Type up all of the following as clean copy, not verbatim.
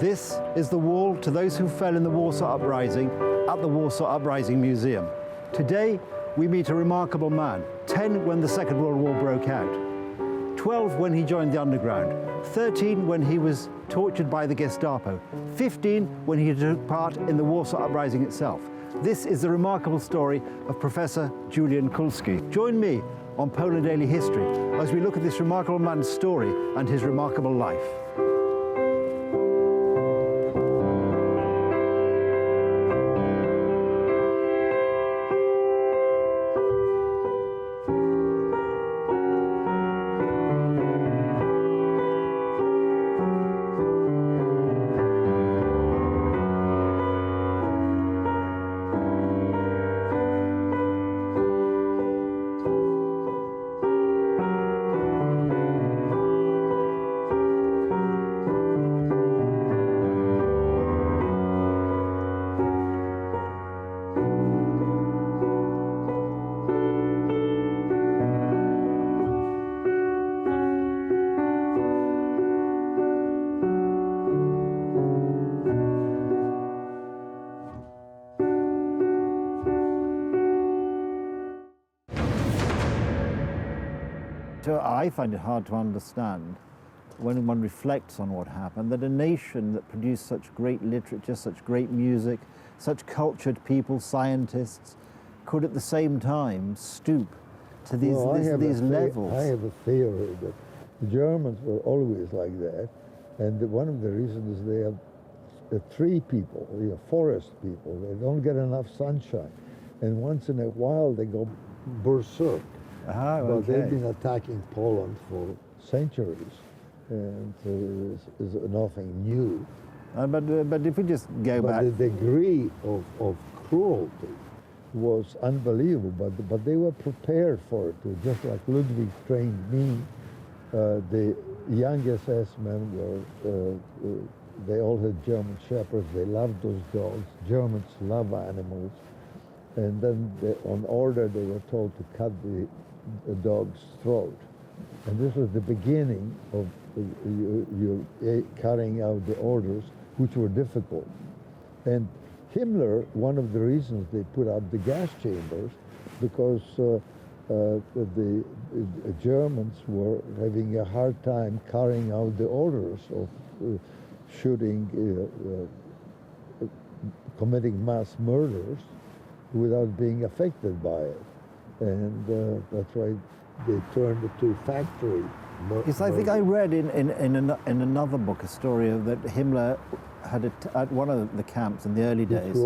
This is the wall to those who fell in the Warsaw Uprising at the Warsaw Uprising Museum. Today, we meet a remarkable man, 10 when the Second World War broke out, 12 when he joined the underground, 13 when he was tortured by the Gestapo, 15 when he took part in the Warsaw Uprising itself. This is the remarkable story of Professor Julian Kulski. Join me on Polar Daily History as we look at this remarkable man's story and his remarkable life. So I find it hard to understand when one reflects on what happened, that a nation that produced such great literature, such great music, such cultured people, scientists, could at the same time stoop to these levels. I have a theory that the Germans were always like that, and one of the reasons is they have tree people, forest people. They don't get enough sunshine, and once in a while they go berserk. But they've been attacking Poland for centuries, and it's nothing new. But if we just go back... But the degree of cruelty was unbelievable, but they were prepared for it, just like Ludwig trained me. The young SS men were, they all had German shepherds, they loved those dogs. Germans love animals. And then on order they were told to cut the dog's throat. And this was the beginning of you carrying out the orders, which were difficult. And Himmler, one of the reasons they put up the gas chambers, because the Germans were having a hard time carrying out the orders of shooting, committing mass murders without being affected by it. And that's why they turned it to factory. Yes, I think I read in another book a story of that Himmler had at one of the camps in the early days.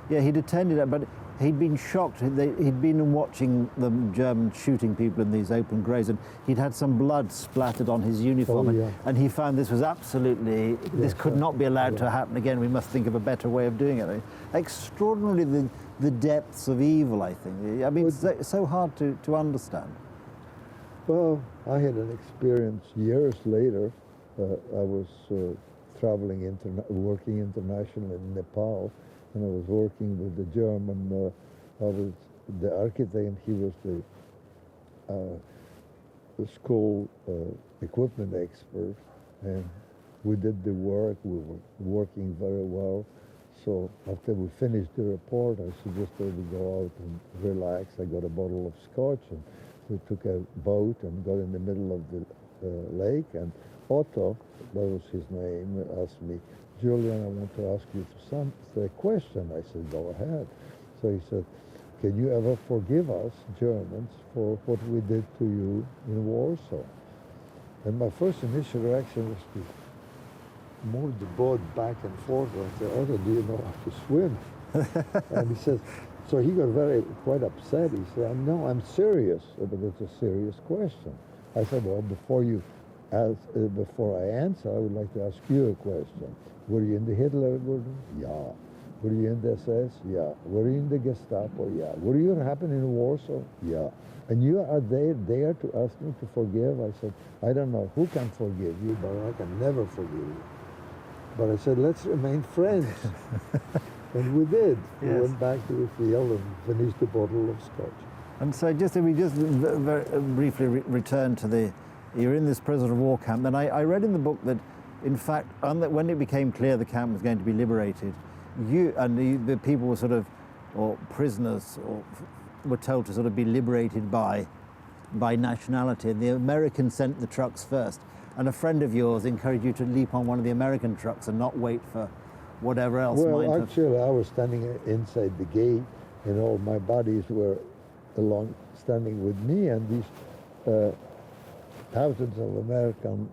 Yeah, he'd attended it, but he'd been shocked. He'd been watching the Germans shooting people in these open graves, and he'd had some blood splattered on his uniform, and he found this was absolutely, this could not be allowed to happen again. We must think of a better way of doing it. Extraordinarily, the depths of evil, I think. I mean, it's so hard to understand. Well, I had an experience years later. I was traveling, working internationally in Nepal, and I was working with the German, I was the architect, and he was the school equipment expert, and we did the work. We were working very well. So after we finished the report, I suggested we go out and relax. I got a bottle of scotch, and we took a boat and got in the middle of the lake, and Otto, that was his name, asked me, Julian, I want to ask you a question. I said, go ahead. So he said, can you ever forgive us, Germans, for what we did to you in Warsaw? And my first initial reaction was to move the boat back and forth and say, Otto, do you know how to swim? And he says, so he got quite upset. He said, no, I'm serious, but it's a serious question. I said, well, before I answer, I would like to ask you a question. Were you in the Hitler Group? Yeah. Were you in the SS? Yeah. Were you in the Gestapo? Yeah. Were you happening in Warsaw? Yeah. And you are there to ask me to forgive? I said, I don't know who can forgive you, but I can never forgive you. But I said, let's remain friends. And we did. Yes. We went back to the field and finished the bottle of scotch. And so we just very briefly return to you're in this prisoner of war camp. And I read in the book that In fact, when it became clear the camp was going to be liberated, you and the people were sort of, or prisoners, were told to sort of be liberated by nationality. And the Americans sent the trucks first. And a friend of yours encouraged you to leap on one of the American trucks and not wait for whatever else might Well, have... actually, I was standing inside the gate, and all my buddies were standing with me, and these thousands of American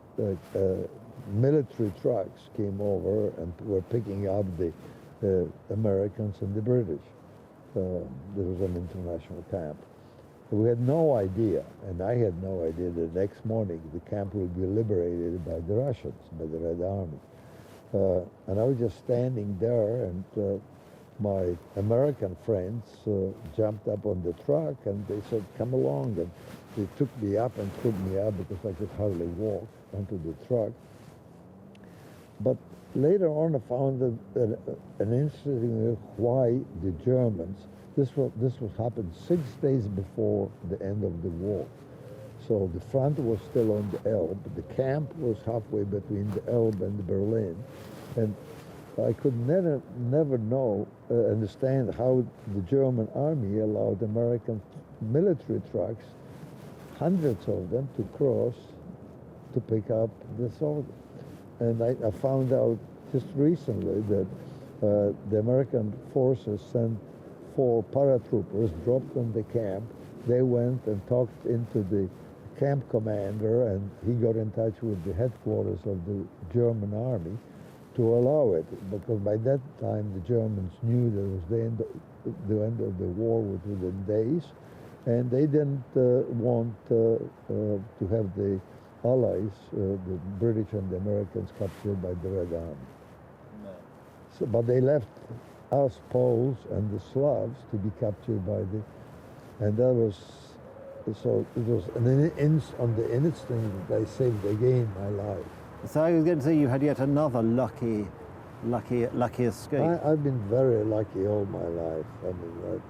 military trucks came over and were picking up the Americans and the British. There was an international camp. We had no idea, and I had no idea, that the next morning the camp will be liberated by the Russians, by the Red Army. And I was just standing there, and my American friends jumped up on the truck, and they said, "Come along." And they took me up and put me up because I could hardly walk onto the truck. But later on, I found that an interesting why the Germans. This happened 6 days before the end of the war. So the front was still on the Elbe. The camp was halfway between the Elbe and Berlin. And I could never understand how the German army allowed American military trucks, hundreds of them, to cross to pick up the soldiers. And I found out just recently that the American forces sent 4 paratroopers, dropped on the camp. They went and talked into the camp commander, and he got in touch with the headquarters of the German army to allow it, because by that time the Germans knew that it was the end of the war within days, and they didn't want to have the Allies, the British and the Americans, captured by the Red Army. No. So, but they left us Poles and the Slavs to be captured by and that was, so it was on the instinct that I saved again my life. So I was going to say you had yet another lucky escape. I've been very lucky all my life. I mean,